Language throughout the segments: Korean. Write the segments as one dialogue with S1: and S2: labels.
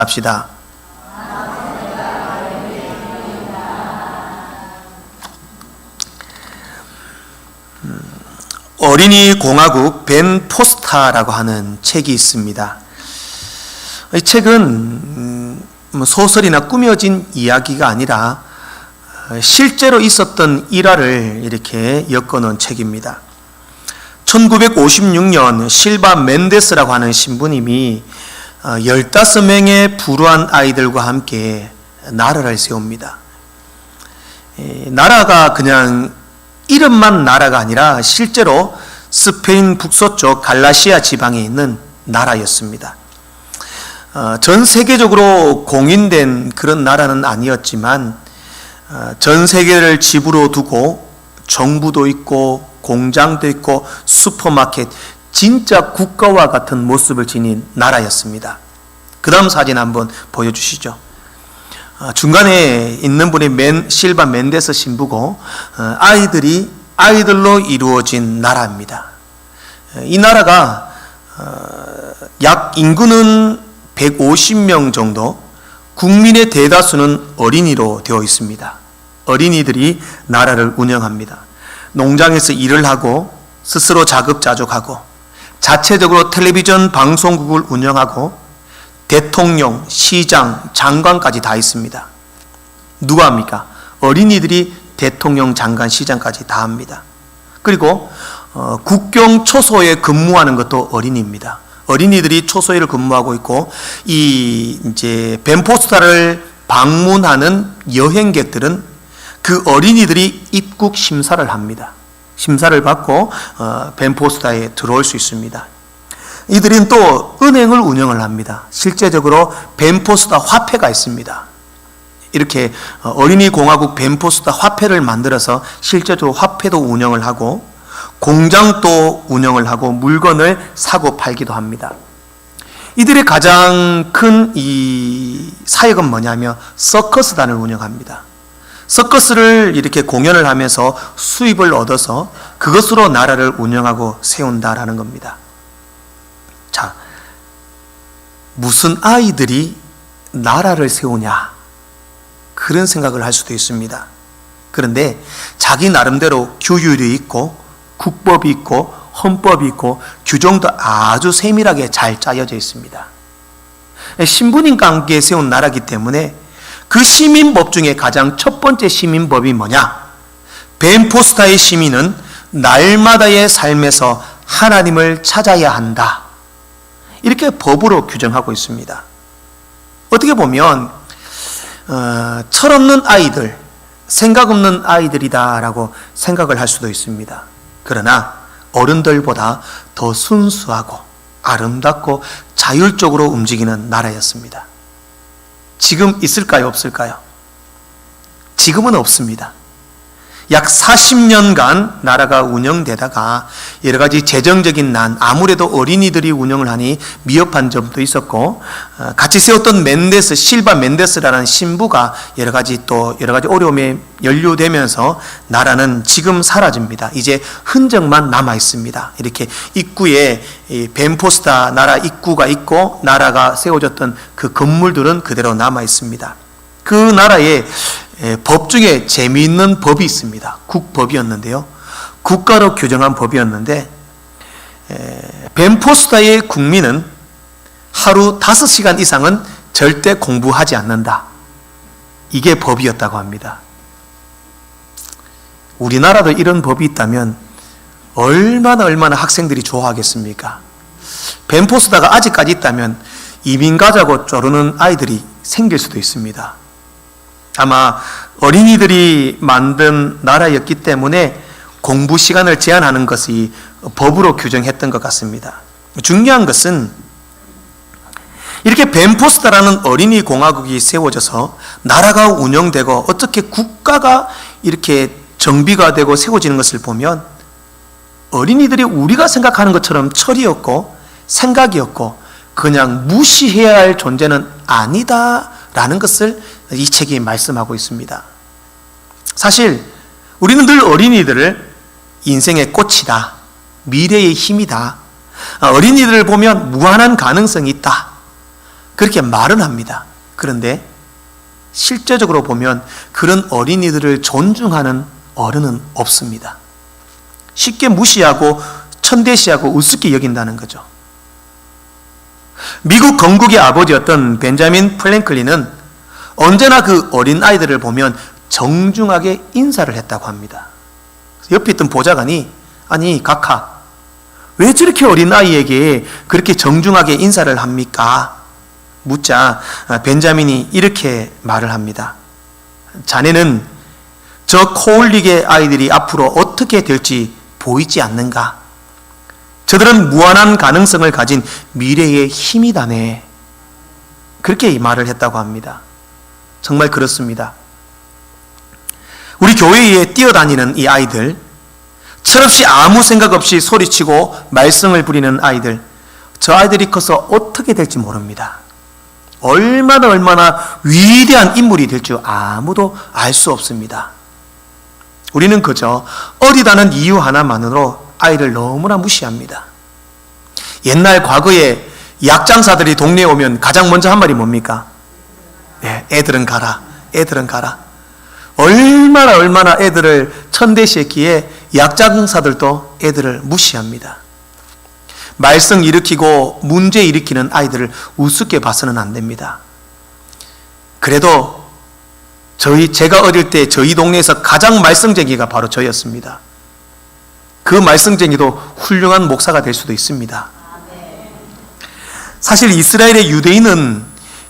S1: 합시다. 어린이 공화국 벤 포스타라고 하는 책이 있습니다. 이 책은 소설이나 꾸며진 이야기가 아니라 실제로 있었던 일화를 이렇게 엮어놓은 책입니다. 1956년 실바 멘데스라고 하는 신부님이 15명의 불우한 아이들과 함께 나라를 세웁니다. 나라가 그냥 이름만 나라가 아니라 실제로 스페인 북서쪽 갈라시아 지방에 있는 나라였습니다. 전 세계적으로 공인된 그런 나라는 아니었지만 전 세계를 집으로 두고 정부도 있고 공장도 있고 슈퍼마켓, 진짜 국가와 같은 모습을 지닌 나라였습니다. 그 다음 사진 한번 보여주시죠. 중간에 있는 분이 실바 멘데스 신부고 아이들로 이루어진 나라입니다. 이 나라가 약 인구는 150명 정도, 국민의 대다수는 어린이로 되어 있습니다. 어린이들이 나라를 운영합니다. 농장에서 일을 하고 스스로 자급자족하고 자체적으로 텔레비전 방송국을 운영하고 대통령, 시장, 장관까지 다 있습니다. 누가 합니까? 어린이들이 대통령, 장관, 시장까지 다 합니다. 그리고 국경 초소에 근무하는 것도 어린이입니다. 어린이들이 초소에를 근무하고 있고 이제 벤포스타를 방문하는 여행객들은 그 어린이들이 입국 심사를 합니다. 심사를 받고 벤포스타에 들어올 수 있습니다. 이들은 또 은행을 운영을 합니다. 실제적으로 벤포스타 화폐가 있습니다. 이렇게 어린이 공화국 벤포스타 화폐를 만들어서 실제적으로 화폐도 운영을 하고 공장도 운영을 하고 물건을 사고 팔기도 합니다. 이들의 가장 큰 이 사역은 뭐냐면 서커스단을 운영합니다. 서커스를 이렇게 공연을 하면서 수입을 얻어서 그것으로 나라를 운영하고 세운다라는 겁니다. 자, 무슨 아이들이 나라를 세우냐, 그런 생각을 할 수도 있습니다. 그런데 자기 나름대로 규율이 있고 국법이 있고 헌법이 있고 규정도 아주 세밀하게 잘 짜여져 있습니다. 신부님과 함께 세운 나라이기 때문에 그 시민법 중에 가장 첫 번째 시민법이 뭐냐? 벤포스타의 시민은 날마다의 삶에서 하나님을 찾아야 한다. 이렇게 법으로 규정하고 있습니다. 어떻게 보면 철없는 아이들, 생각 없는 아이들이다라고 생각을 할 수도 있습니다. 그러나 어른들보다 더 순수하고 아름답고 자율적으로 움직이는 나라였습니다. 지금 있을까요? 없을까요? 지금은 없습니다. 약 40년간 나라가 운영되다가 여러 가지 재정적인 난, 아무래도 어린이들이 운영을 하니 미흡한 점도 있었고, 같이 세웠던 실바 멘데스라는 신부가 여러 가지 어려움에 연루되면서 나라는 지금 사라집니다. 이제 흔적만 남아 있습니다. 이렇게 입구에 벤포스타 나라 입구가 있고 나라가 세워졌던 그 건물들은 그대로 남아 있습니다. 그 나라에 법 중에 재미있는 법이 있습니다. 국법이었는데요. 국가로 규정한 법이었는데 벤포스타의 국민은 하루 5시간 이상은 절대 공부하지 않는다. 이게 법이었다고 합니다. 우리나라도 이런 법이 있다면 얼마나 학생들이 좋아하겠습니까? 벤포스타가 아직까지 있다면 이민 가자고 쪼르는 아이들이 생길 수도 있습니다. 아마 어린이들이 만든 나라였기 때문에 공부 시간을 제한하는 것이 법으로 규정했던 것 같습니다. 중요한 것은 이렇게 벤포스타라는 어린이 공화국이 세워져서 나라가 운영되고 어떻게 국가가 이렇게 정비가 되고 세워지는 것을 보면 어린이들이 우리가 생각하는 것처럼 철이었고 생각이었고 그냥 무시해야 할 존재는 아니다라는 것을 이 책이 말씀하고 있습니다. 사실 우리는 늘 어린이들을 인생의 꽃이다, 미래의 힘이다, 어린이들을 보면 무한한 가능성이 있다, 그렇게 말은 합니다. 그런데 실제적으로 보면 그런 어린이들을 존중하는 어른은 없습니다. 쉽게 무시하고 천대시하고 우습게 여긴다는 거죠. 미국 건국의 아버지였던 벤자민 프랭클린은 언제나 그 어린 아이들을 보면 정중하게 인사를 했다고 합니다. 옆에 있던 보좌관이 아니 각하 왜 저렇게 어린 아이에게 그렇게 정중하게 인사를 합니까? 묻자 벤자민이 이렇게 말을 합니다. 자네는 저 코울릭의 아이들이 앞으로 어떻게 될지 보이지 않는가? 저들은 무한한 가능성을 가진 미래의 힘이다네. 그렇게 말을 했다고 합니다. 정말 그렇습니다. 우리 교회에 뛰어다니는 이 아이들, 철없이 아무 생각 없이 소리치고 말썽을 부리는 아이들, 저 아이들이 커서 어떻게 될지 모릅니다. 얼마나 위대한 인물이 될 줄 아무도 알 수 없습니다. 우리는 그저 어리다는 이유 하나만으로 아이를 너무나 무시합니다. 옛날 과거에 약장사들이 동네에 오면 가장 먼저 한 말이 뭡니까? 네, 애들은 가라. 애들은 가라. 얼마나 애들을 천대시했기에 약장사들도 애들을 무시합니다. 말썽 일으키고 문제 일으키는 아이들을 우습게 봐서는 안 됩니다. 그래도 제가 어릴 때 저희 동네에서 가장 말썽쟁이가 바로 저였습니다. 그 말썽쟁이도 훌륭한 목사가 될 수도 있습니다. 사실 이스라엘의 유대인은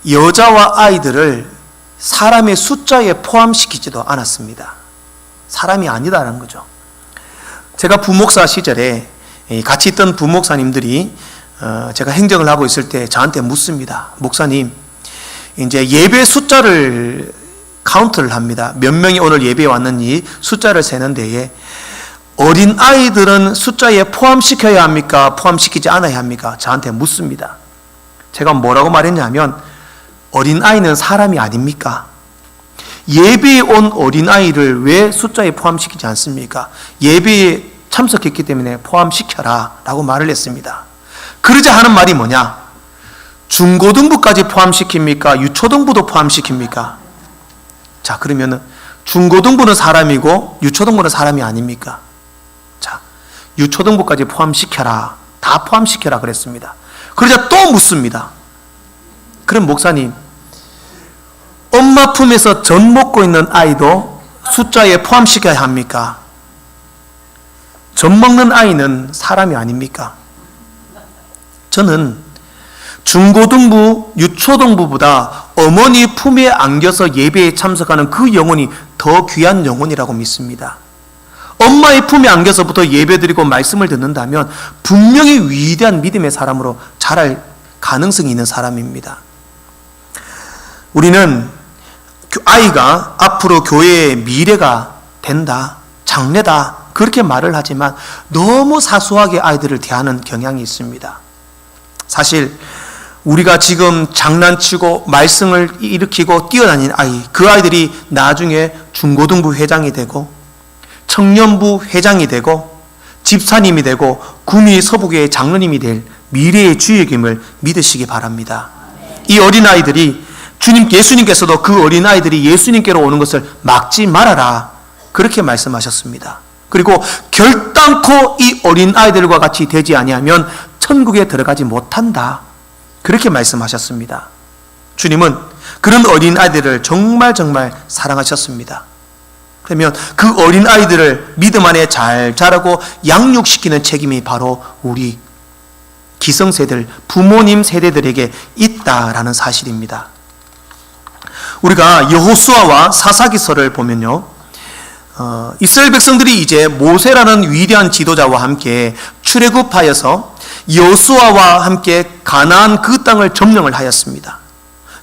S1: 여자와 아이들을 사람의 숫자에 포함시키지도 않았습니다. 사람이 아니다라는 거죠. 제가 부목사 시절에 같이 있던 부목사님들이 제가 행정을 하고 있을 때 저한테 묻습니다. 목사님, 이제 예배 숫자를 카운트를 합니다. 몇 명이 오늘 예배에 왔는지 숫자를 세는 데에 어린 아이들은 숫자에 포함시켜야 합니까? 포함시키지 않아야 합니까? 저한테 묻습니다. 제가 뭐라고 말했냐면 어린 아이는 사람이 아닙니까? 예배에 온 어린 아이를 왜 숫자에 포함시키지 않습니까? 예배에 참석했기 때문에 포함시켜라 라고 말을 했습니다. 그러자 하는 말이 뭐냐? 중고등부까지 포함시킵니까? 유초등부도 포함시킵니까? 자, 그러면은 중고등부는 사람이고 유초등부는 사람이 아닙니까? 자, 유초등부까지 포함시켜라. 다 포함시켜라 그랬습니다. 그러자 또 묻습니다. 그럼 목사님, 엄마 품에서 젖 먹고 있는 아이도 숫자에 포함시켜야 합니까? 젖 먹는 아이는 사람이 아닙니까? 저는 중고등부, 유초등부보다 어머니 품에 안겨서 예배에 참석하는 그 영혼이 더 귀한 영혼이라고 믿습니다. 엄마의 품에 안겨서부터 예배드리고 말씀을 듣는다면 분명히 위대한 믿음의 사람으로 자랄 가능성이 있는 사람입니다. 우리는 아이가 앞으로 교회의 미래가 된다, 장래다 그렇게 말을 하지만 너무 사소하게 아이들을 대하는 경향이 있습니다. 사실 우리가 지금 장난치고 말썽을 일으키고 뛰어다니는 아이, 그 아이들이 나중에 중고등부 회장이 되고 청년부 회장이 되고 집사님이 되고 구미 서부교회 장로님이 될 미래의 주역임을 믿으시기 바랍니다. 이 어린아이들이 예수님께서도 그 어린아이들이 예수님께로 오는 것을 막지 말아라 그렇게 말씀하셨습니다. 그리고 결단코 이 어린아이들과 같이 되지 아니하면 천국에 들어가지 못한다 그렇게 말씀하셨습니다. 주님은 그런 어린아이들을 정말 사랑하셨습니다. 그러면 그 어린아이들을 믿음 안에 잘 자라고 양육시키는 책임이 바로 우리 기성세대들, 부모님 세대들에게 있다라는 사실입니다. 우리가 여호수아와 사사기서를 보면요, 이스라엘 백성들이 이제 모세라는 위대한 지도자와 함께 출애굽하여서 여호수아와 함께 가나안 그 땅을 점령을 하였습니다.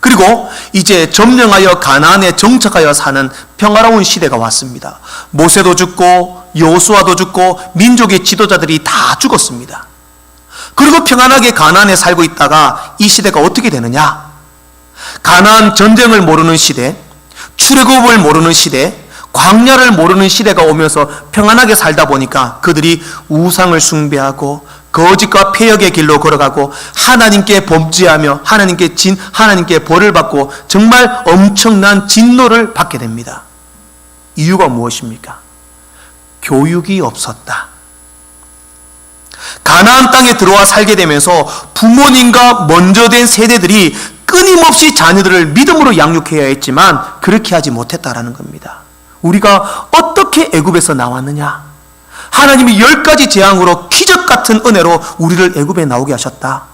S1: 그리고 이제 점령하여 가나안에 정착하여 사는 평화로운 시대가 왔습니다. 모세도 죽고 여호수아도 죽고 민족의 지도자들이 다 죽었습니다. 그리고 평안하게 가나안에 살고 있다가 이 시대가 어떻게 되느냐? 가나안 전쟁을 모르는 시대, 출애굽을 모르는 시대, 광야를 모르는 시대가 오면서 평안하게 살다 보니까 그들이 우상을 숭배하고 거짓과 폐역의 길로 걸어가고 하나님께 범죄하며 하나님께 벌을 받고 정말 엄청난 진노를 받게 됩니다. 이유가 무엇입니까? 교육이 없었다. 가나안 땅에 들어와 살게 되면서 부모님과 먼저 된 세대들이 끊임없이 자녀들을 믿음으로 양육해야 했지만 그렇게 하지 못했다라는 겁니다. 우리가 어떻게 애굽에서 나왔느냐? 하나님이 10가지 재앙으로 기적 같은 은혜로 우리를 애굽에 나오게 하셨다.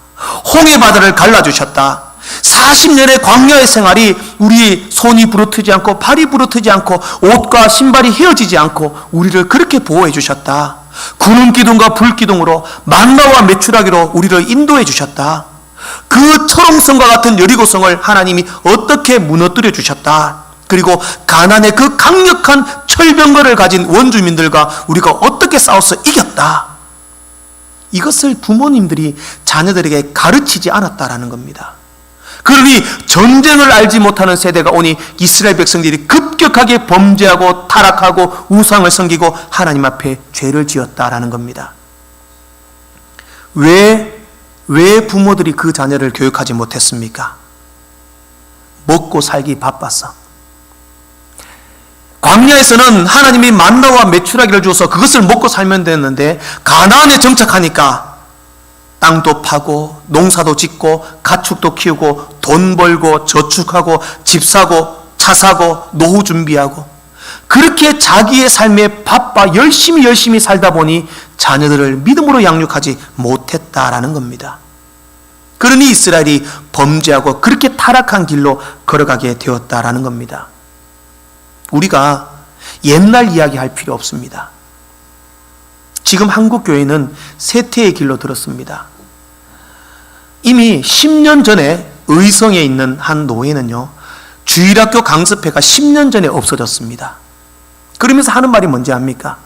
S1: 홍해 바다를 갈라주셨다. 40년의 광야의 생활이 우리 손이 부르트지 않고 발이 부르트지 않고 옷과 신발이 헤어지지 않고 우리를 그렇게 보호해 주셨다. 구름 기둥과 불 기둥으로 만나와 메추라기로 우리를 인도해 주셨다. 그 철옹성과 같은 여리고성을 하나님이 어떻게 무너뜨려 주셨다. 그리고 가나안의 그 강력한 철병거를 가진 원주민들과 우리가 어떻게 싸워서 이겼다. 이것을 부모님들이 자녀들에게 가르치지 않았다라는 겁니다. 그러니 전쟁을 알지 못하는 세대가 오니 이스라엘 백성들이 급격하게 범죄하고 타락하고 우상을 섬기고 하나님 앞에 죄를 지었다라는 겁니다. 왜 부모들이 그 자녀를 교육하지 못했습니까? 먹고 살기 바빠서. 광야에서는 하나님이 만나와 메추라기를 주어서 그것을 먹고 살면 됐는데 가나안에 정착하니까 땅도 파고 농사도 짓고 가축도 키우고 돈 벌고 저축하고 집 사고 차 사고 노후 준비하고 그렇게 자기의 삶에 바빠 열심히 살다 보니 자녀들을 믿음으로 양육하지 못했다라는 겁니다. 그러니 이스라엘이 범죄하고 그렇게 타락한 길로 걸어가게 되었다라는 겁니다. 우리가 옛날 이야기할 필요 없습니다. 지금 한국 교회는 쇠퇴의 길로 들었습니다. 이미 10년 전에 의성에 있는 한 노예는요, 주일학교 강습회가 10년 전에 없어졌습니다. 그러면서 하는 말이 뭔지 압니까?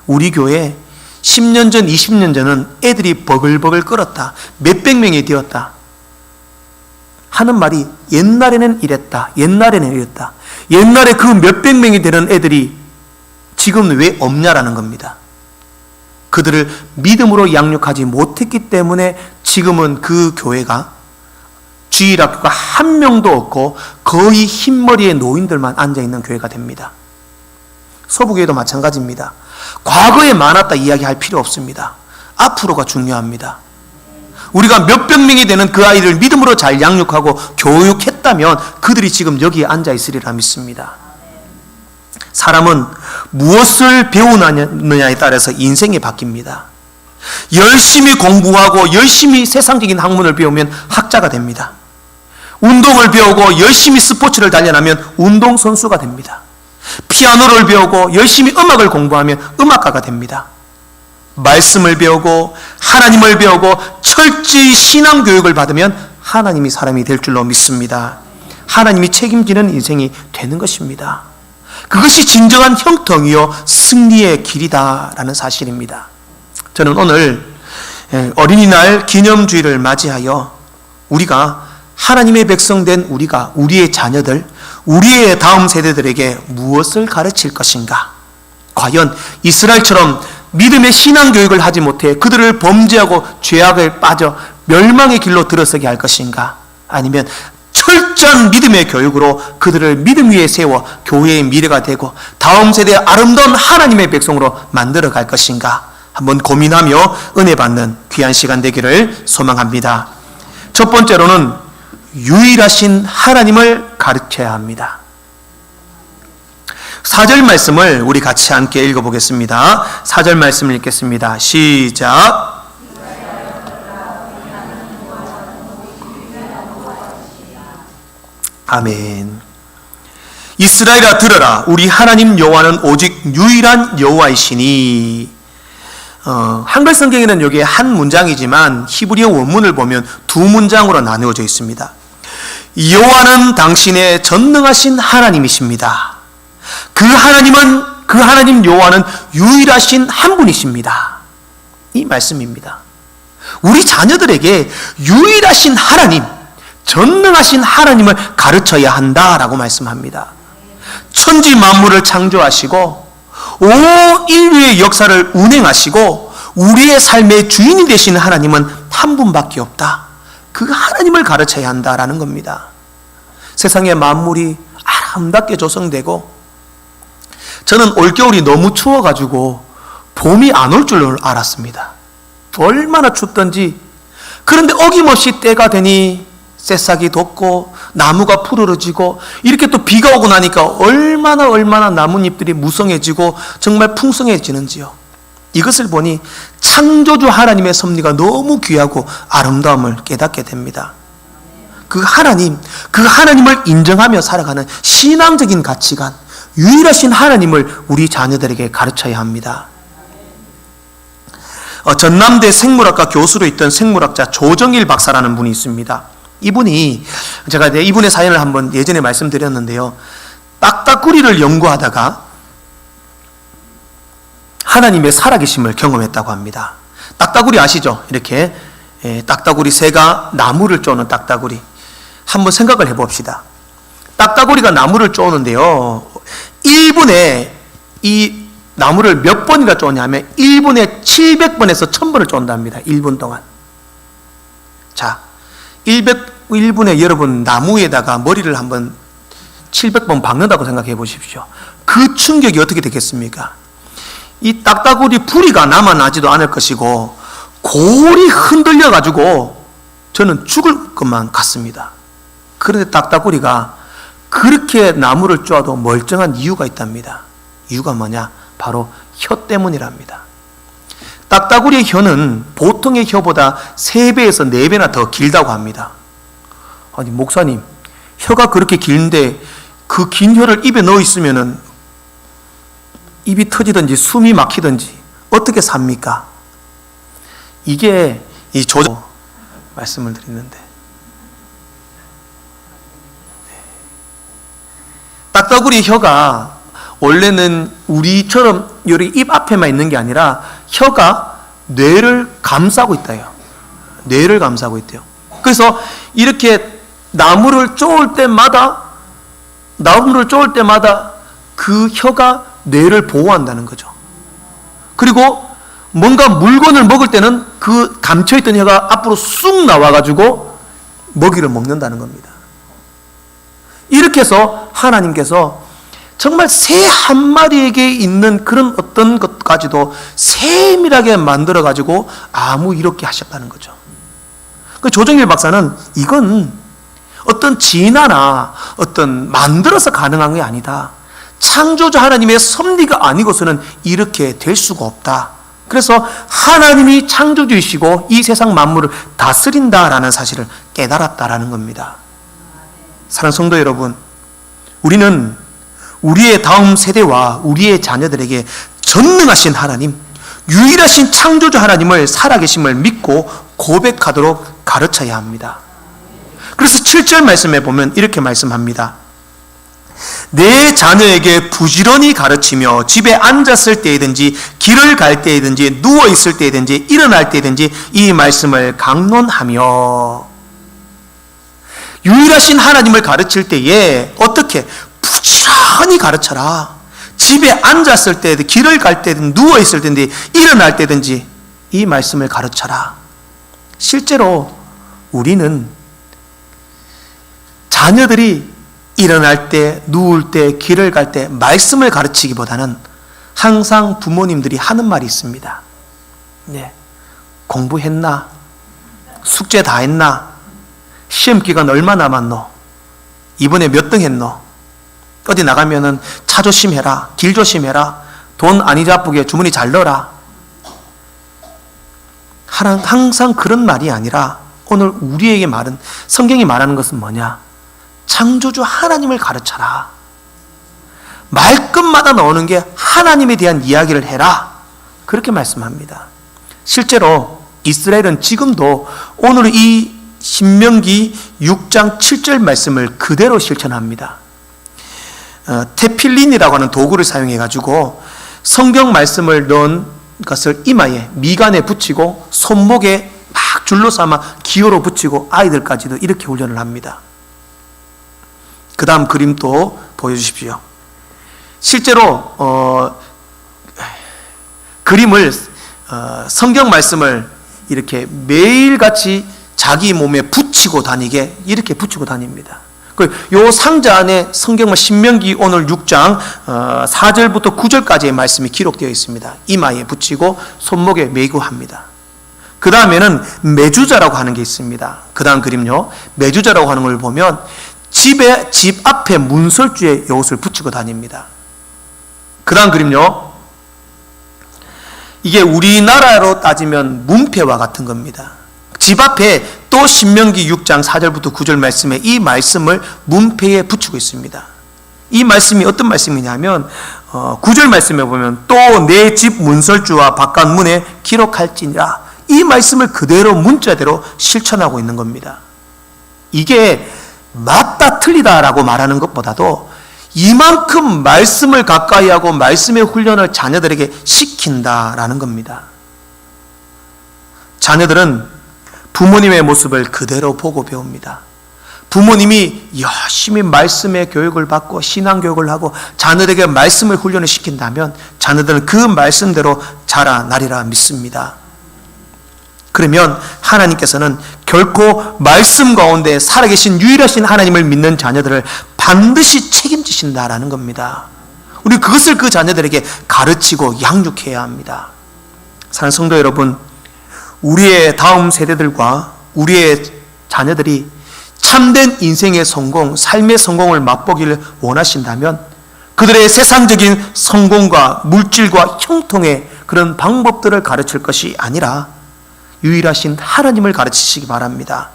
S1: 우리 교회 10년 전, 20년 전은 애들이 버글버글 끓었다. 몇백 명이 되었다. 하는 말이 옛날에는 이랬다. 옛날에는 이랬다. 옛날에 그 몇백 명이 되는 애들이 지금 왜 없냐라는 겁니다. 그들을 믿음으로 양육하지 못했기 때문에 지금은 그 교회가 주일학교가 한 명도 없고 거의 흰머리의 노인들만 앉아있는 교회가 됩니다. 서부교회도 마찬가지입니다. 과거에 많았다 이야기할 필요 없습니다. 앞으로가 중요합니다. 우리가 몇백 명이 되는 그 아이를 믿음으로 잘 양육하고 교육했다면 그들이 지금 여기에 앉아있으리라 믿습니다. 사람은 무엇을 배우느냐에 따라서 인생이 바뀝니다. 열심히 공부하고 열심히 세상적인 학문을 배우면 학자가 됩니다. 운동을 배우고 열심히 스포츠를 단련하면 운동선수가 됩니다. 피아노를 배우고 열심히 음악을 공부하면 음악가가 됩니다. 말씀을 배우고 하나님을 배우고 철저히 신앙교육을 받으면 하나님이 사람이 될 줄로 믿습니다. 하나님이 책임지는 인생이 되는 것입니다. 그것이 진정한 형통이요 승리의 길이다라는 사실입니다. 저는 오늘 어린이날 기념주일을 맞이하여 우리가 하나님의 백성된 우리가 우리의 자녀들, 우리의 다음 세대들에게 무엇을 가르칠 것인가? 과연 이스라엘처럼 믿음의 신앙교육을 하지 못해 그들을 범죄하고 죄악에 빠져 멸망의 길로 들어서게 할 것인가? 아니면 철저한 믿음의 교육으로 그들을 믿음 위에 세워 교회의 미래가 되고 다음 세대의 아름다운 하나님의 백성으로 만들어 갈 것인가? 한번 고민하며 은혜 받는 귀한 시간 되기를 소망합니다. 첫 번째로는 유일하신 하나님을 가르쳐야 합니다. 4절 말씀을 우리 같이 함께 읽어보겠습니다. 4절 말씀을 읽겠습니다. 시작. 아멘. 이스라엘아 들으라. 우리 하나님 여호와는 오직 유일한 여호와이시니. 한글 성경에는 여기에 한 문장이지만 히브리어 원문을 보면 두 문장으로 나누어져 있습니다. 여호와는 당신의 전능하신 하나님이십니다. 그 하나님 여호와는 유일하신 한 분이십니다. 이 말씀입니다. 우리 자녀들에게 유일하신 하나님, 전능하신 하나님을 가르쳐야 한다라고 말씀합니다. 천지 만물을 창조하시고 온 인류의 역사를 운행하시고 우리의 삶의 주인이 되시는 하나님은 한 분밖에 없다. 그 하나님을 가르쳐야 한다라는 겁니다. 세상의 만물이 아름답게 조성되고, 저는 올겨울이 너무 추워가지고 봄이 안 올 줄 알았습니다. 얼마나 춥던지. 그런데 어김없이 때가 되니 새싹이 돋고 나무가 푸르러지고, 이렇게 또 비가 오고 나니까 얼마나 나뭇잎들이 무성해지고 정말 풍성해지는지요. 이것을 보니 창조주 하나님의 섭리가 너무 귀하고 아름다움을 깨닫게 됩니다. 그 하나님을 인정하며 살아가는 신앙적인 가치관, 유일하신 하나님을 우리 자녀들에게 가르쳐야 합니다. 전남대 생물학과 교수로 있던 생물학자 조정일 박사라는 분이 있습니다. 제가 이분의 사연을 한번 예전에 말씀드렸는데요. 딱딱구리를 연구하다가 하나님의 살아계심을 경험했다고 합니다. 딱딱구리 아시죠? 이렇게 딱딱구리 새가 나무를 쪼는 딱딱구리. 한번 생각을 해봅시다. 딱딱구리가 나무를 쪼는데요, 1분에 이 나무를 몇 번이나 쪼냐면 1분에 700번에서 1000번을 쫀답니다. 1분 동안. 자, 1분에 여러분 나무에다가 머리를 한번 700번 박는다고 생각해 보십시오. 그 충격이 어떻게 되겠습니까? 이 딱딱구리 부리가 남아나지도 않을 것이고 골이 흔들려 가지고 저는 죽을 것만 같습니다. 그런데 딱딱구리가 그렇게 나무를 쪼아도 멀쩡한 이유가 있답니다. 이유가 뭐냐? 바로 혀 때문이랍니다. 딱딱구리의 혀는 보통의 혀보다 3배에서 4배나 더 길다고 합니다. 아니 목사님, 혀가 그렇게 긴데 그 긴 혀를 입에 넣어 있으면은 입이 터지든지 숨이 막히든지 어떻게 삽니까? 이게 이 조정 말씀을 드리는데, 딱딱구리 혀가 원래는 우리처럼 여기 입 앞에만 있는 게 아니라 혀가 뇌를 감싸고 있다요. 뇌를 감싸고 있대요. 그래서 이렇게 나무를 쪼을 때마다 그 혀가 뇌를 보호한다는 거죠. 그리고 뭔가 물건을 먹을 때는 그 감춰있던 혀가 앞으로 쑥 나와가지고 먹이를 먹는다는 겁니다. 이렇게 해서 하나님께서 정말 새 한 마리에게 있는 그런 어떤 것까지도 세밀하게 만들어가지고 이렇게 하셨다는 거죠. 그 조정일 박사는 이건 어떤 진화나 어떤 만들어서 가능한 게 아니다. 창조주 하나님의 섭리가 아니고서는 이렇게 될 수가 없다. 그래서 하나님이 창조주이시고 이 세상 만물을 다스린다라는 사실을 깨달았다라는 겁니다. 사랑하는 성도 여러분, 우리는 우리의 다음 세대와 우리의 자녀들에게 전능하신 하나님, 유일하신 창조주 하나님을 살아계심을 믿고 고백하도록 가르쳐야 합니다. 그래서 7절 말씀에 보면 이렇게 말씀합니다. 내 자녀에게 부지런히 가르치며 집에 앉았을 때이든지 길을 갈 때이든지 누워있을 때이든지 일어날 때이든지 이 말씀을 강론하며. 유일하신 하나님을 가르칠 때에 어떻게? 부지런히 가르쳐라. 집에 앉았을 때, 길을 갈 때든 누워있을 때든지 일어날 때든지 이 말씀을 가르쳐라. 실제로 우리는 자녀들이 일어날 때, 누울 때, 길을 갈 때 말씀을 가르치기보다는 항상 부모님들이 하는 말이 있습니다. 네. 공부했나? 숙제 다 했나? 시험 기간 얼마 남았노? 이번에 몇 등 했노? 어디 나가면은 차 조심해라, 길 조심해라, 돈 안 잊어쁘게 주머니 잘 넣어라. 항상 그런 말이 아니라 오늘 우리에게 말은, 성경이 말하는 것은 뭐냐? 창조주 하나님을 가르쳐라. 말끝마다 나오는 게 하나님에 대한 이야기를 해라. 그렇게 말씀합니다. 실제로 이스라엘은 지금도 오늘 이 신명기 6장 7절 말씀을 그대로 실천합니다. 테필린이라고 하는 도구를 사용해가지고 성경 말씀을 넣은 것을 이마에, 미간에 붙이고 손목에 막 줄로 삼아 기호로 붙이고 아이들까지도 이렇게 훈련을 합니다. 그 다음 그림 또 보여주십시오. 실제로 그림을 성경 말씀을 이렇게 매일같이 자기 몸에 붙이고 다니게 이렇게 붙이고 다닙니다. 요 상자 안에 성경은 신명기 오늘 6장 4절부터 9절까지의 말씀이 기록되어 있습니다. 이마에 붙이고 손목에 메고 합니다. 그 다음에는 매주자라고 하는 게 있습니다. 그 다음 그림요. 매주자라고 하는 걸 보면 집 앞에 문설주에 이것을 붙이고 다닙니다. 그 다음 그림요. 이게 우리나라로 따지면 문패와 같은 겁니다. 집 앞에 또 신명기 6장 4절부터 9절 말씀에 이 말씀을 문패에 붙이고 있습니다. 이 말씀이 어떤 말씀이냐면 9절 말씀에 보면 또 내 집 문설주와 바깥 문에 기록할지니라, 이 말씀을 그대로 문자대로 실천하고 있는 겁니다. 이게 맞다 틀리다라고 말하는 것보다도 이만큼 말씀을 가까이 하고 말씀의 훈련을 자녀들에게 시킨다라는 겁니다. 자녀들은 부모님의 모습을 그대로 보고 배웁니다. 부모님이 열심히 말씀의 교육을 받고 신앙교육을 하고 자녀들에게 말씀을 훈련을 시킨다면 자녀들은 그 말씀대로 자라나리라 믿습니다. 그러면 하나님께서는 결코 말씀 가운데 살아계신 유일하신 하나님을 믿는 자녀들을 반드시 책임지신다라는 겁니다. 우리 그것을 그 자녀들에게 가르치고 양육해야 합니다. 사랑하는 성도 여러분, 우리의 다음 세대들과 우리의 자녀들이 참된 인생의 성공, 삶의 성공을 맛보기를 원하신다면 그들의 세상적인 성공과 물질과 형통의 그런 방법들을 가르칠 것이 아니라 유일하신 하나님을 가르치시기 바랍니다.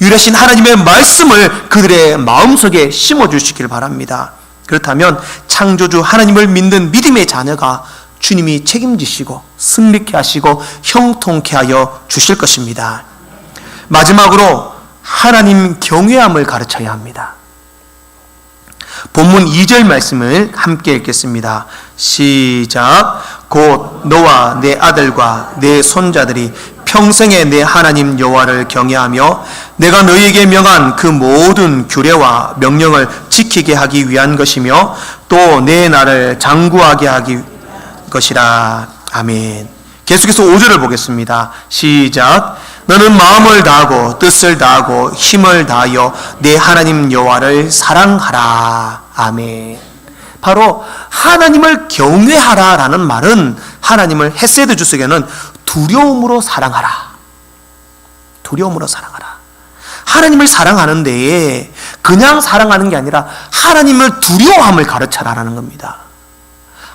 S1: 유일하신 하나님의 말씀을 그들의 마음속에 심어주시길 바랍니다. 그렇다면 창조주 하나님을 믿는 믿음의 자녀가 주님이 책임지시고 승리케 하시고 형통케 하여 주실 것입니다. 마지막으로 하나님 경외함을 가르쳐야 합니다. 본문 2절 말씀을 함께 읽겠습니다. 시작. 곧 너와 내 아들과 내 손자들이 평생에 내 하나님 여호와를 경외하며 내가 너희에게 명한 그 모든 규례와 명령을 지키게 하기 위한 것이며 또 내 나를 장구하게 하기 것이라. 아멘. 계속해서 5절을 보겠습니다. 시작. 너는 마음을 다하고 뜻을 다하고 힘을 다하여 내 하나님 여호와를 사랑하라. 아멘. 바로 하나님을 경외하라라는 말은 하나님을 헤세드 주석에는 두려움으로 사랑하라. 두려움으로 사랑하라. 하나님을 사랑하는 데에 그냥 사랑하는 게 아니라 하나님을 두려워함을 가르쳐라라는 겁니다.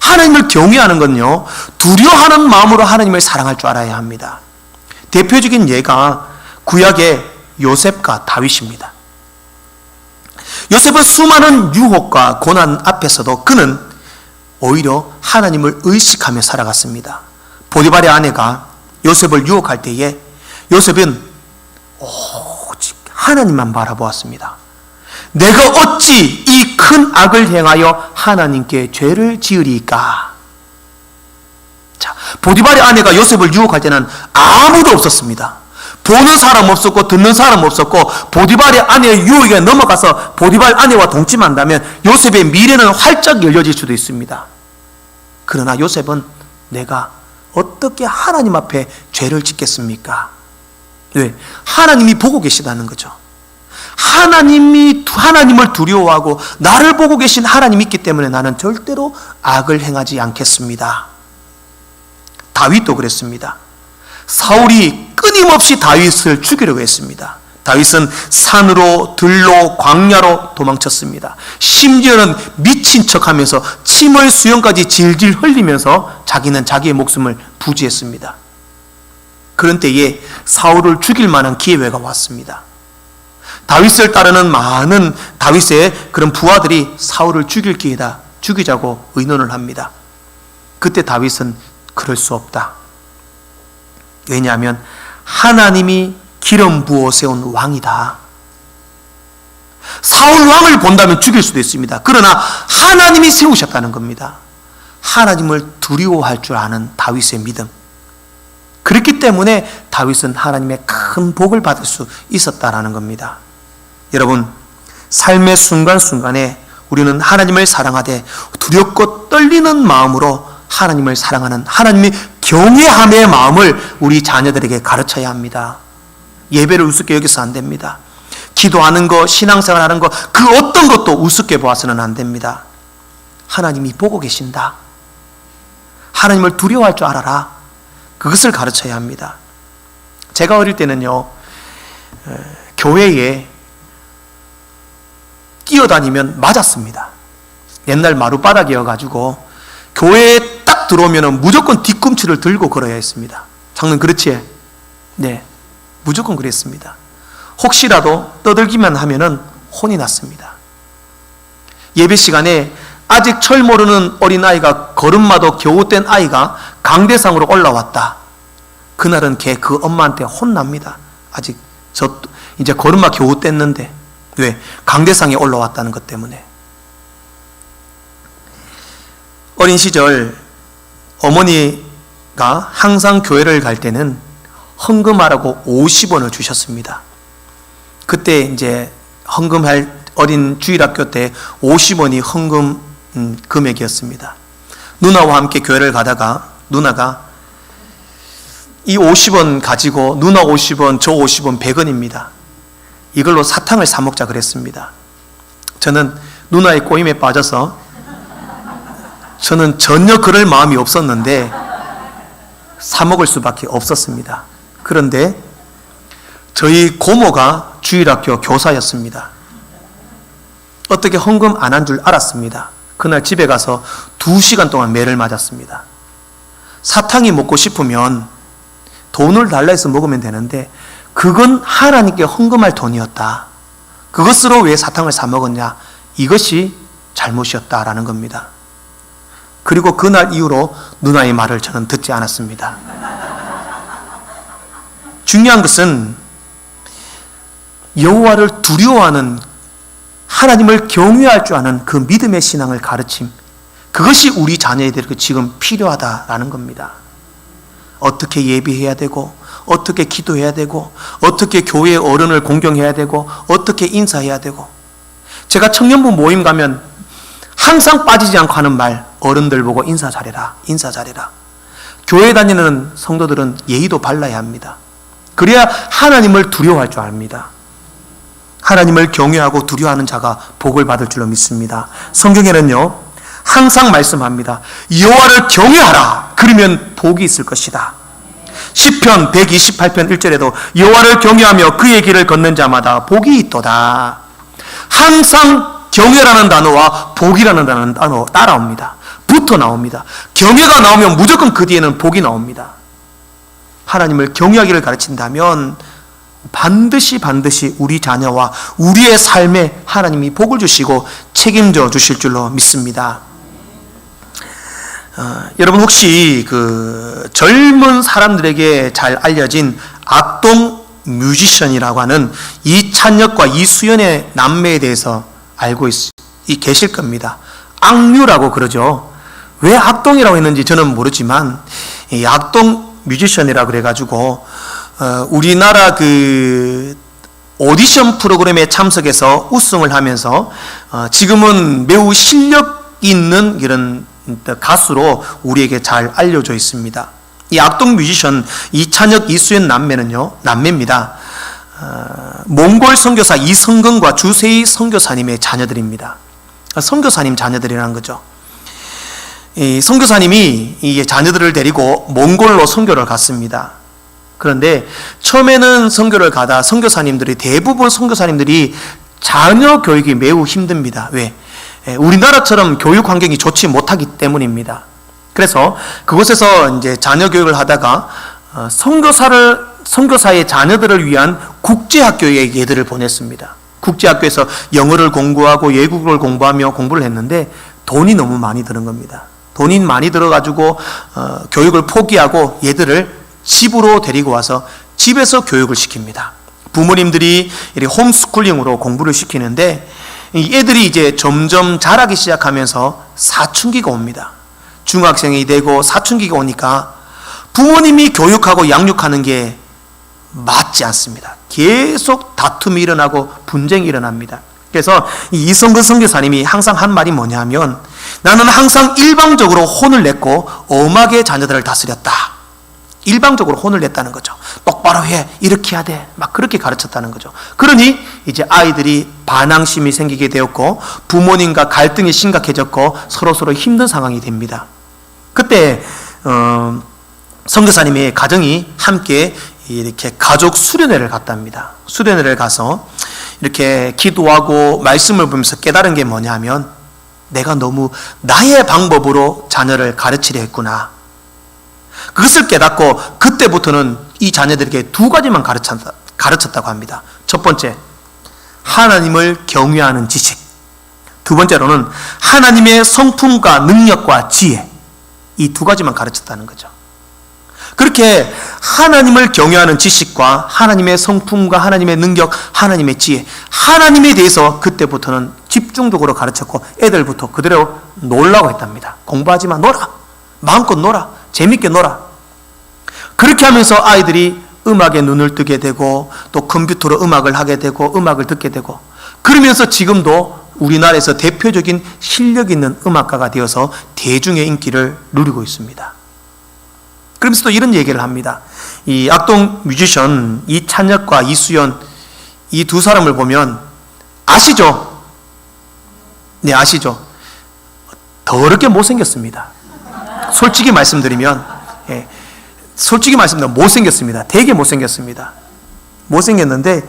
S1: 하나님을 경외하는 건요, 두려워하는 마음으로 하나님을 사랑할 줄 알아야 합니다. 대표적인 예가 구약의 요셉과 다윗입니다. 요셉은 수많은 유혹과 고난 앞에서도 그는 오히려 하나님을 의식하며 살아갔습니다. 보디발의 아내가 요셉을 유혹할 때에 요셉은 오직 하나님만 바라보았습니다. 내가 어찌 이 큰 악을 행하여 하나님께 죄를 지으리까? 자, 보디발의 아내가 요셉을 유혹할 때는 아무도 없었습니다. 보는 사람 없었고 듣는 사람 없었고 보디발의 아내의 유혹에 넘어가서 보디발 아내와 동침한다면 요셉의 미래는 활짝 열려질 수도 있습니다. 그러나 요셉은 내가 어떻게 하나님 앞에 죄를 짓겠습니까? 왜? 하나님이 보고 계시다는 거죠. 하나님을 두려워하고 나를 보고 계신 하나님이 있기 때문에 나는 절대로 악을 행하지 않겠습니다. 다윗도 그랬습니다. 사울이 끊임없이 다윗을 죽이려고 했습니다. 다윗은 산으로 들로 광야로 도망쳤습니다. 심지어는 미친 척하면서 침을 수염까지 질질 흘리면서 자기는 자기의 목숨을 부지했습니다. 그런 때에 사울을 죽일 만한 기회가 왔습니다. 다윗을 따르는 많은 다윗의 그런 부하들이 사울을 죽일 기회다, 죽이자고 의논을 합니다. 그때 다윗은 그럴 수 없다. 왜냐하면 하나님이 기름 부어 세운 왕이다. 사울 왕을 본다면 죽일 수도 있습니다. 그러나 하나님이 세우셨다는 겁니다. 하나님을 두려워할 줄 아는 다윗의 믿음. 그렇기 때문에 다윗은 하나님의 큰 복을 받을 수 있었다라는 겁니다. 여러분, 삶의 순간순간에 우리는 하나님을 사랑하되 두렵고 떨리는 마음으로 하나님을 사랑하는, 하나님이 경외함의 마음을 우리 자녀들에게 가르쳐야 합니다. 예배를 우습게 여겨서 안 됩니다. 기도하는 것, 신앙생활 하는 것, 그 어떤 것도 우습게 보아서는 안 됩니다. 하나님이 보고 계신다. 하나님을 두려워할 줄 알아라. 그것을 가르쳐야 합니다. 제가 어릴 때는요, 교회에 뛰어다니면 맞았습니다. 옛날 마룻바닥이어가지고 교회에 딱 들어오면 무조건 뒤꿈치를 들고 걸어야 했습니다. 장로님 그렇지? 네, 무조건 그랬습니다. 혹시라도 떠들기만 하면은 혼이 났습니다. 예배 시간에 아직 철 모르는 어린아이가 걸음마도 겨우 뗀 아이가 강대상으로 올라왔다. 그날은 걔 그 엄마한테 혼납니다. 아직 이제 걸음마 겨우 뗐는데. 왜? 강대상에 올라왔다는 것 때문에. 어린 시절 어머니가 항상 교회를 갈 때는 헌금하라고 50원을 주셨습니다. 그때 이제 헌금할 어린 주일학교 때 50원이 헌금 금액이었습니다. 누나와 함께 교회를 가다가 누나가 이 50원 가지고 누나 50원, 저 50원 100원입니다. 이걸로 사탕을 사 먹자 그랬습니다. 저는 누나의 꼬임에 빠져서 저는 전혀 그럴 마음이 없었는데 사 먹을 수밖에 없었습니다. 그런데 저희 고모가 주일학교 교사였습니다. 어떻게 헌금 안 한 줄 알았습니다. 그날 집에 가서 2시간 동안 매를 맞았습니다. 사탕이 먹고 싶으면 돈을 달라 해서 먹으면 되는데 그건 하나님께 헌금할 돈이었다. 그것으로 왜 사탕을 사 먹었냐? 이것이 잘못이었다라는 겁니다. 그리고 그날 이후로 누나의 말을 저는 듣지 않았습니다. 중요한 것은 여호와를 두려워하는, 하나님을 경외할 줄 아는 그 믿음의 신앙을 가르침, 그것이 우리 자녀들에게 지금 필요하다라는 겁니다. 어떻게 예배해야 되고, 어떻게 기도해야 되고, 어떻게 교회의 어른을 공경해야 되고, 어떻게 인사해야 되고. 제가 청년부 모임 가면 항상 빠지지 않고 하는 말, 어른들 보고 인사 잘해라, 인사 잘해라. 교회 다니는 성도들은 예의도 발라야 합니다. 그래야 하나님을 두려워할 줄 압니다. 하나님을 경외하고 두려워하는 자가 복을 받을 줄로 믿습니다. 성경에는요, 항상 말씀합니다. 여호와를 경외하라. 그러면 복이 있을 것이다. 시편 128편 1절에도 여호와를 경외하며 그의 길을 걷는 자마다 복이 있도다. 항상 경외라는 단어와 복이라는 단어 따라옵니다. 붙어 나옵니다. 경외가 나오면 무조건 그 뒤에는 복이 나옵니다. 하나님을 경외하기를 가르친다면 반드시 우리 자녀와 우리의 삶에 하나님이 복을 주시고 책임져 주실 줄로 믿습니다. 여러분 혹시 그 젊은 사람들에게 잘 알려진 악동 뮤지션이라고 하는 이찬혁과 이수연의 남매에 대해서 알고 계실 겁니다. 악뮤라고 그러죠. 왜 악동이라고 했는지 저는 모르지만 이 악동 뮤지션이라고 그래가지고 우리나라 그 오디션 프로그램에 참석해서 우승을 하면서 지금은 매우 실력 있는 이런 가수로 우리에게 잘 알려져 있습니다. 이 악동 뮤지션 이찬혁, 이수연 남매입니다. 몽골 선교사 이성근과 주세희 선교사님의 자녀들입니다. 선교사님 자녀들이라는 거죠. 이 선교사님이 이 자녀들을 데리고 몽골로 선교를 갔습니다. 그런데 처음에는 선교를 가다 대부분 선교사님들이 자녀 교육이 매우 힘듭니다. 왜? 우리나라처럼 교육 환경이 좋지 못하기 때문입니다. 그래서 그곳에서 이제 자녀 교육을 하다가 선교사의 자녀들을 위한 국제학교에 얘들을 보냈습니다. 국제학교에서 영어를 공부하고 외국어를 공부하며 공부를 했는데 돈이 너무 많이 드는 겁니다. 돈이 많이 들어가지고 교육을 포기하고 얘들을 집으로 데리고 와서 집에서 교육을 시킵니다. 부모님들이 홈스쿨링으로 공부를 시키는데 이 애들이 이제 점점 자라기 시작하면서 사춘기가 옵니다. 중학생이 되고 사춘기가 오니까 부모님이 교육하고 양육하는 게 맞지 않습니다. 계속 다툼이 일어나고 분쟁이 일어납니다. 그래서 이성근 선교사님이 항상 한 말이 뭐냐면 나는 항상 일방적으로 혼을 냈고 엄하게 자녀들을 다스렸다. 일방적으로 혼을 냈다는 거죠. 똑바로 해, 이렇게 해야 돼, 막 그렇게 가르쳤다는 거죠. 그러니 이제 아이들이 반항심이 생기게 되었고 부모님과 갈등이 심각해졌고 서로 힘든 상황이 됩니다. 그때 선교사님의 가정이 함께 이렇게 가족 수련회를 갔답니다. 수련회를 가서 이렇게 기도하고 말씀을 보면서 깨달은 게 뭐냐면, 내가 너무 나의 방법으로 자녀를 가르치려 했구나. 그것을 깨닫고 그때부터는 이 자녀들에게 두 가지만 가르쳤다고 합니다. 첫 번째, 하나님을 경외하는 지식. 두 번째로는 하나님의 성품과 능력과 지혜. 이 두 가지만 가르쳤다는 거죠. 그렇게 하나님을 경외하는 지식과 하나님의 성품과 하나님의 능력, 하나님의 지혜, 하나님에 대해서 그때부터는 집중적으로 가르쳤고 애들부터 그대로 놀라고 했답니다. 공부하지 마, 놀아. 마음껏 놀아. 재밌게 놀아. 그렇게 하면서 아이들이 음악에 눈을 뜨게 되고 또 컴퓨터로 음악을 하게 되고 음악을 듣게 되고, 그러면서 지금도 우리나라에서 대표적인 실력 있는 음악가가 되어서 대중의 인기를 누리고 있습니다. 그러면서 또 이런 얘기를 합니다. 이 악동 뮤지션 이찬혁과 이수연, 이 두 사람을 보면 아시죠? 네, 아시죠? 더럽게 못생겼습니다. 솔직히 말씀드리면, 못생겼습니다. 되게 못생겼습니다. 못생겼는데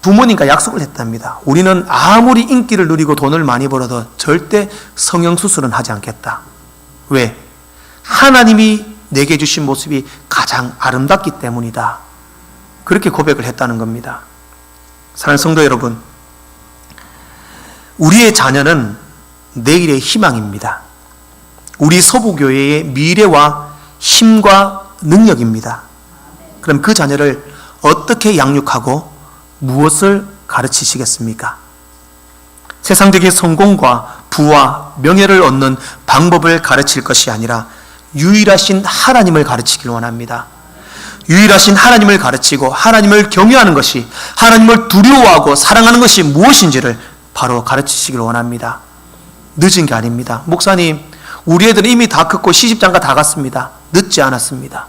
S1: 부모님과 약속을 했답니다. 우리는 아무리 인기를 누리고 돈을 많이 벌어도 절대 성형수술은 하지 않겠다. 왜? 하나님이 내게 주신 모습이 가장 아름답기 때문이다. 그렇게 고백을 했다는 겁니다. 사랑하는 성도 여러분, 우리의 자녀는 내일의 희망입니다. 우리 서부교회의 미래와 힘과 능력입니다. 그럼 그 자녀를 어떻게 양육하고 무엇을 가르치시겠습니까? 세상적인 성공과 부와 명예를 얻는 방법을 가르칠 것이 아니라 유일하신 하나님을 가르치길 원합니다. 유일하신 하나님을 가르치고 하나님을 경외하는 것이, 하나님을 두려워하고 사랑하는 것이 무엇인지를 바로 가르치시길 원합니다. 늦은 게 아닙니다. 목사님, 우리 애들은 이미 다 컸고 시집장가 다 갔습니다. 늦지 않았습니다.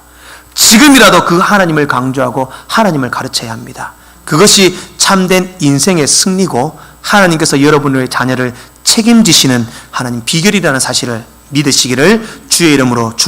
S1: 지금이라도 그 하나님을 강조하고 하나님을 가르쳐야 합니다. 그것이 참된 인생의 승리고 하나님께서 여러분의 자녀를 책임지시는 하나님 비결이라는 사실을 믿으시기를 주의 이름으로 축복합니다.